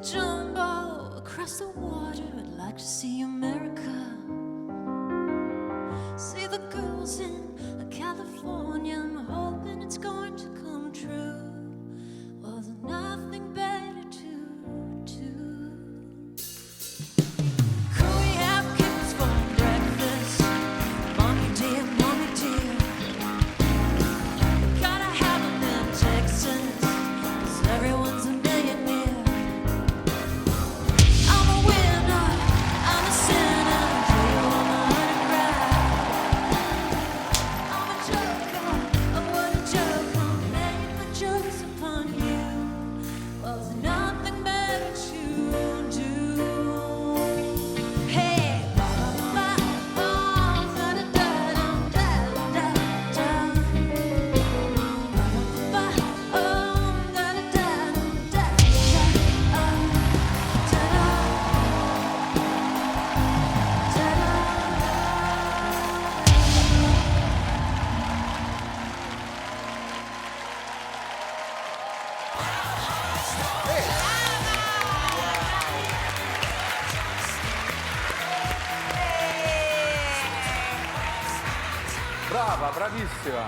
jumbo across the water. I'd like to see America. See the girls in California. I'm hoping it's going to come true. Well, there's nothing better to do. Could we have kittens for breakfast? Mommy dear, mommy dear. Gotta have them in Texas, 'cause everyone's a millionaire. I'm a winner, I'm a sinner. Do you wanna autograph? I'm a joker, oh what a joke. I'm laying my jokes upon you. Well, there's nothing better to do. Hey, ba ba ba, da da da da da da. Ba oh, da da da da da. Brava, bravissima.